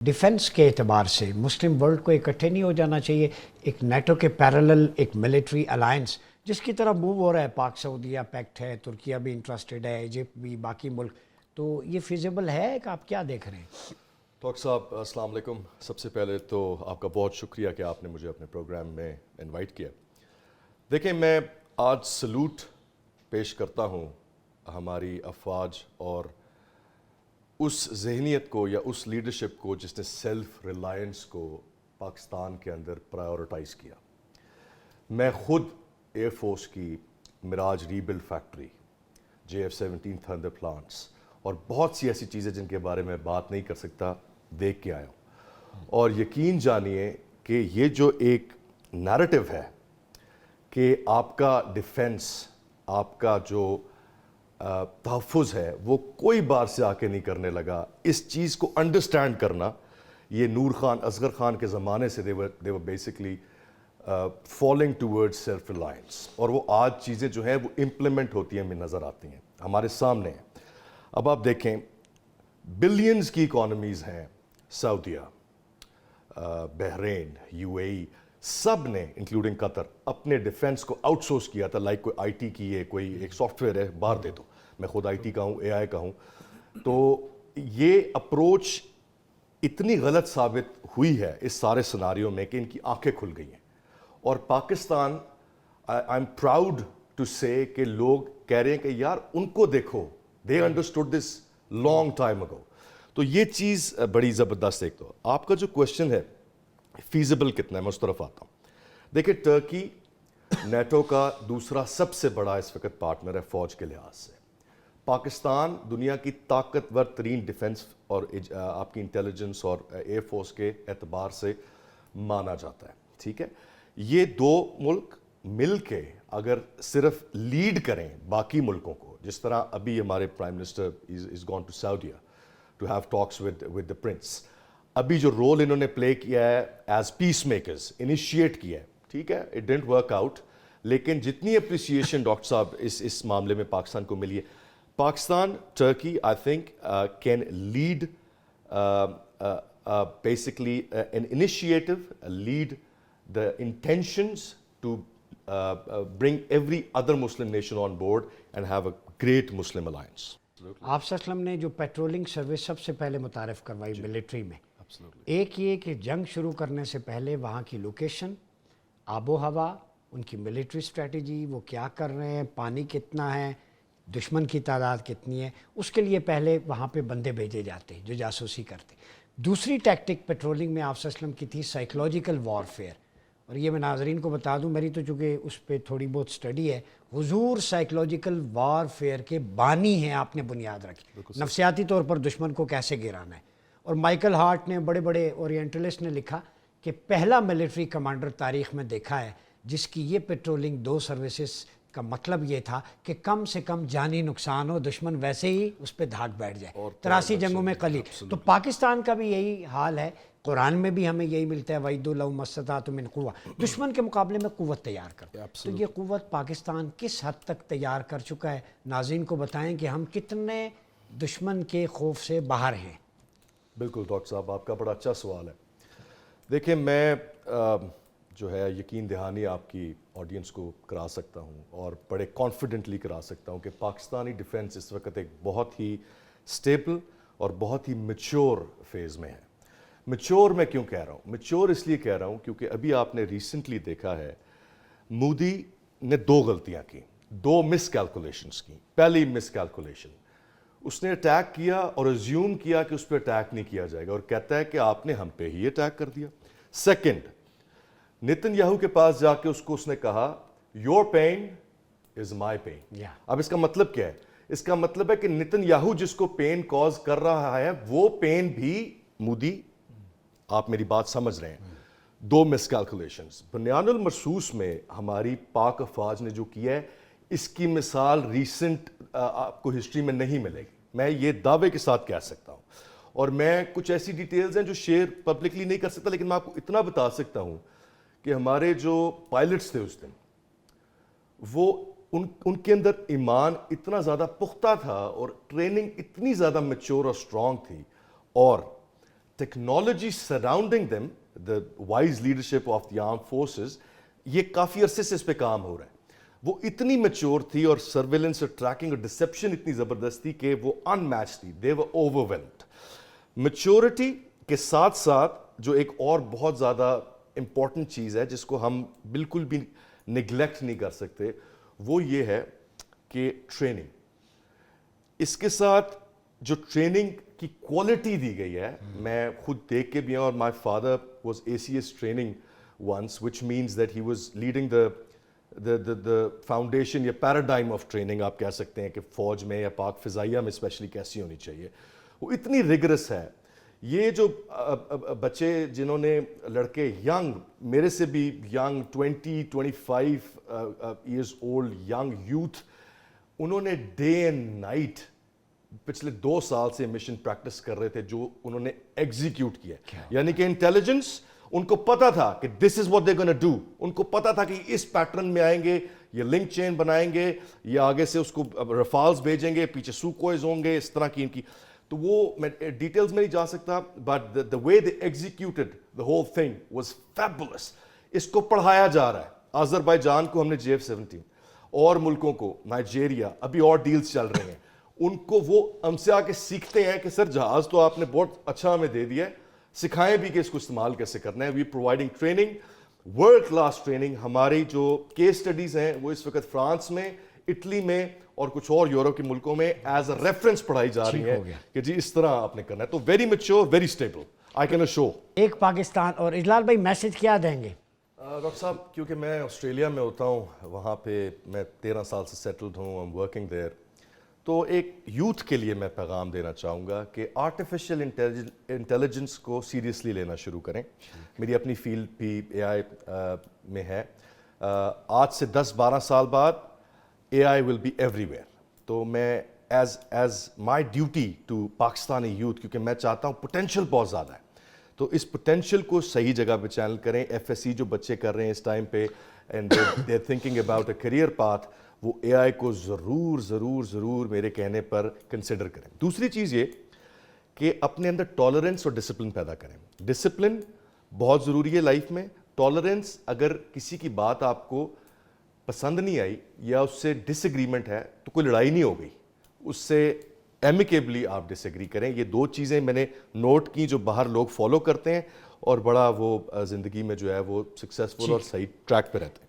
Defence के एतबार से मुस्लिम वर्ल्ड को इकट्ठे नहीं हो जाना चाहिए? एक नेटो के पैरेलल एक मिलिट्री अलायंस जिसकी तरफ मूव हो रहा है, पाक सऊदीया पैक्ट है, तुर्किया भी इंटरेस्टेड है, इजिप्ट भी, बाकी मुल्क, तो ये फिजिबल है कि आप क्या देख रहे हैं? डॉक्टर साहब अस्सलाम वालेकुम। सबसे पहले तो आपका बहुत शुक्रिया कि आपने मुझे अपने प्रोग्राम में इनवाइट किया। देखें, मैं आज सलूट पेश करता हूँ हमारी अफवाज और उस जहनीत को या उस लीडरशिप को जिसने सेल्फ रिलायंस को पाकिस्तान के अंदर प्रायोरिटाइज़ किया। मैं ख़ुद एयर फोर्स की Mirage rebuild factory, JF-17 thunder plants और बहुत सी ऐसी चीज़ें जिनके बारे में बात नहीं कर सकता देख के आया हूँ। और यकीन जानिए कि ये जो एक नैरेटिव है कि आपका डिफेंस, आपका जो तहफ़्फ़ुज़ है वो कोई बार से आके नहीं करने लगा, इस चीज़ को अंडरस्टैंड करना, ये नूर खान, असगर खान के ज़माने से they were basically following towards self reliance. और वो आज चीज़ें जो हैं वो इम्प्लीमेंट होती हैं, हमें नज़र आती हैं, हमारे सामने हैं। अब आप देखें, बिलियंस की इकॉनमीज़ हैं, सऊदीया, बहरीन, UAE, सब ने इंक्लूडिंग कतर अपने डिफेंस को आउटसोर्स किया था। लाइक कोई IT की है, कोई एक सॉफ्टवेयर है, बाहर दे दो। मैं खुद IT का हूँ, AI का हूँ। तो ये अप्रोच इतनी गलत साबित हुई है इस सारे सिनारियों में कि इनकी आंखें खुल गई हैं। और Pakistan, I am proud to say कि लोग कह रहे हैं कि यार उनको देखो, they understood this long time ago. तो ये चीज़ बड़ी ज़बरदस्त। एक तो आपका जो क्वेश्चन है फीजिबल कितना है, मैं उस तरफ आता हूँ। देखिए, टर्की नेटो का दूसरा सबसे बड़ा इस वक्त पार्टनर है फौज के लिहाज से। पाकिस्तान दुनिया की ताकतवर तरीन डिफेंस और आपकी इंटेलिजेंस और एयर फोर्स के एतबार से माना जाता है, ठीक है। ये दो मुल्क मिल के अगर सिर्फ लीड करें बाकी मुल्कों को, जिस तरह अभी हमारे prime minister is gone to Saudia to have talks with the prince, अभी जो रोल इन्होंने प्ले किया है एज पीस मेकर्स, इनिशिएट किया है, ठीक है, इट डिडंट वर्क आउट, लेकिन जितनी अप्रिसिएशन डॉक्टर साहब इस मामले में पाकिस्तान को मिली है, Pakistan, Turkey, I think can lead basically an initiative, lead the intentions to bring every other Muslim nation on board and have a great Muslim alliance. आप सल्लम ने जो पेट्रोलिंग सर्विस सबसे पहले मुतारिफ करवाई मिलिट्री में, एक ये कि जंग शुरू करने से पहले वहाँ की लोकेशन, आबो हवा, उनकी मिलिट्री स्ट्रेटजी, वो क्या कर रहे हैं, पानी कितना है, दुश्मन की तादाद कितनी है, उसके लिए पहले वहाँ पे बंदे भेजे जाते हैं जो जासूसी करते। दूसरी टैक्टिक पेट्रोलिंग में आप सल्लम की थी साइकोलॉजिकल वॉरफेयर। और ये मैं नाज़रीन को बता दूं, मेरी तो चूँकि उस पर थोड़ी बहुत स्टडी है, हुजूर साइकोलॉजिकल वॉरफेयर के बानी हैं, आपने बुनियाद रखी नफसियाती तौर पर दुश्मन को कैसे गिराना है। और माइकल हार्ट ने, बड़े बड़े ओरिएंटलिस्ट ने लिखा कि पहला मिलिट्री कमांडर तारीख़ में देखा है जिसकी ये पेट्रोलिंग दो सर्विसेज का मतलब ये था कि कम से कम जानी नुकसान हो, दुश्मन वैसे ही उस पर धाक बैठ जाए। 83 जंगों में कली। तो पाकिस्तान का भी यही हाल है, कुरान में भी हमें यही मिलता है, वईदु लहुम मस्तताअतुम मिन कुव्वा, दुश्मन के मुकाबले में कुव्वत तैयार कर। तो ये कुव्वत पाकिस्तान किस हद तक तैयार कर चुका है, नाज़रीन को बताएं कि हम कितने दुश्मन के खौफ से बाहर हैं। बिल्कुल डॉक्टर साहब, आपका बड़ा अच्छा सवाल है। देखिए, मैं जो है यकीन दहानी आपकी ऑडियंस को करा सकता हूँ और बड़े कॉन्फिडेंटली करा सकता हूँ कि पाकिस्तानी डिफेंस इस वक्त एक बहुत ही स्टेबल और बहुत ही मैच्योर फेज़ में है। मैच्योर मैं क्यों कह रहा हूँ? मैच्योर इसलिए कह रहा हूँ क्योंकि अभी आपने रिसेंटली देखा है, मोदी ने दो गलतियाँ की, दो मिस कैलकुलेशंस की। पहली मिस कैलकुलेशन, उसने अटैक किया और अज्यूम किया कि उस पर अटैक नहीं किया जाएगा और कहता है कि आपने हम पे ही अटैक कर दिया। सेकेंड, नेतन्याहू के पास जाके उसने कहा your pen is my pen. अब इसका मतलब क्या है? इसका मतलब है कि नेतन्याहू जिसको पेन कॉज कर रहा है वो पेन भी मोदी, आप मेरी बात समझ रहे हैं। दो मिसकैलकुलेशंस। बुनियानुल मरसूस में हमारी पाक अफवाज ने जो किया है, इसकी मिसाल रीसेंट आपको हिस्ट्री में नहीं मिलेगी, मैं ये दावे के साथ कह सकता हूँ। और मैं कुछ ऐसी डिटेल्स हैं जो शेयर पब्लिकली नहीं कर सकता, लेकिन मैं आपको इतना बता सकता हूँ कि हमारे जो पायलट्स थे उस दिन, वो उनके अंदर ईमान इतना ज़्यादा पुख्ता था और ट्रेनिंग इतनी ज़्यादा मैच्योर और स्ट्रॉन्ग थी। और technology surrounding them, the wise leadership of the arm forces, یہ کافی عرصے سے اس پہ کام ہو رہا ہے. وہ اتنی میچور تھی اور سرویلنس اور ٹریکنگ اور ڈسپشن اتنی زبردست تھی کہ وہ ان میچ تھی. دے ور اوورویلمڈ. میچورٹی کے ساتھ ساتھ جو ایک اور بہت زیادہ امپورٹنٹ چیز ہے جس کو ہم بالکل بھی نگلیکٹ نہیں کر سکتے, وہ یہ ہے کہ ٹریننگ. اس کے ساتھ جو ٹریننگ کی کوالٹی دی گئی ہے, میں خود دیکھ کے بھی ہوں, اور my father was ACS training once, which means that he was leading the foundation یا پیراڈائم آف ٹریننگ آپ کہہ سکتے ہیں کہ فوج میں یا پاک فضائیہ میں اسپیشلی کیسی ہونی چاہیے. وہ اتنی ریگرس ہے. یہ جو بچے جنہوں نے لڑکے ینگ, میرے سے بھی young 20-25 years old young youth, انہوں نے ڈے اینڈ نائٹ پچھلے 2 سال سے مشن پریکٹس کر رہے تھے جو انہوں نے ایگزیکیوٹ کیا. یعنی کہ انٹیلیجنس, ان کو پتا تھا کہ دس is what they gonna do. ان کو پتا تھا کہ اس پیٹرن میں آئیں گے, یہ لنک چین بنائیں گے, یا آگے سے اس کو رفالز بھیجیں گے, پیچھے سوکوئز ہوں گے, اس طرح کی ان کی. تو وہ میں ڈیٹیلز میں نہیں جا سکتا, but the way they executed the whole thing was fabulous. اس کو پڑھایا جا رہا ہے. آذربائیجان کو ہم نے JF-17, اور ملکوں کو, نائجیریا, ابھی اور ڈیلز چل رہے ہیں, ان کو وہ ہم سے آ کے سیکھتے ہیں کہ سر جہاز تو آپ نے بہت اچھا ہمیں دے دیا ہے, سکھائیں بھی کہ اس کو استعمال کیسے کرنا ہے. We providing training, world class training. ہماری جو کیس اسٹڈیز ہیں وہ اس وقت فرانس میں, اٹلی میں اور کچھ اور یورپ کے ملکوں میں ایز اے ریفرنس پڑھائی جا رہی ہیں کہ جی اس طرح آپ نے کرنا ہے. تو very mature, very stable, I can assure. ایک پاکستان, اور اجلال بھائی میسج کیا دیں گے؟ ڈاکٹر صاحب, کیونکہ میں آسٹریلیا میں ہوتا ہوں, وہاں پہ میں 13 سال سے سیٹلڈ ہوں, آئی ایم ورکنگ دیر. تو ایک یوتھ کے لیے میں پیغام دینا چاہوں گا کہ آرٹیفیشیل انٹیلیجنس کو سیریسلی لینا شروع کریں. میری اپنی فیلڈ بھی AI میں ہے. آج سے 10-12 سال بعد AI will be everywhere. تو میں as my duty to Pakistani youth, کیونکہ میں چاہتا ہوں پوٹینشیل بہت زیادہ ہے, تو اس پوٹینشیل کو صحیح جگہ پہ چینل کریں. FSC جو بچے کر رہے ہیں اس ٹائم پہ, and they are thinking about a career path, وہ AI کو ضرور ضرور ضرور میرے کہنے پر کنسیڈر کریں. دوسری چیز یہ کہ اپنے اندر ٹالرنس اور ڈسپلن پیدا کریں. ڈسپلن بہت ضروری ہے لائف میں. ٹالرنس, اگر کسی کی بات آپ کو پسند نہیں آئی یا اس سے ڈس ایگریمنٹ ہے تو کوئی لڑائی نہیں ہو گئی, اس سے ایمیکیبلی آپ ڈس ایگری کریں. یہ 2 چیزیں میں نے نوٹ کی جو باہر لوگ فالو کرتے ہیں, اور بڑا وہ زندگی میں جو ہے وہ سکسیزفل اور صحیح ٹریک پہ رہتے ہیں.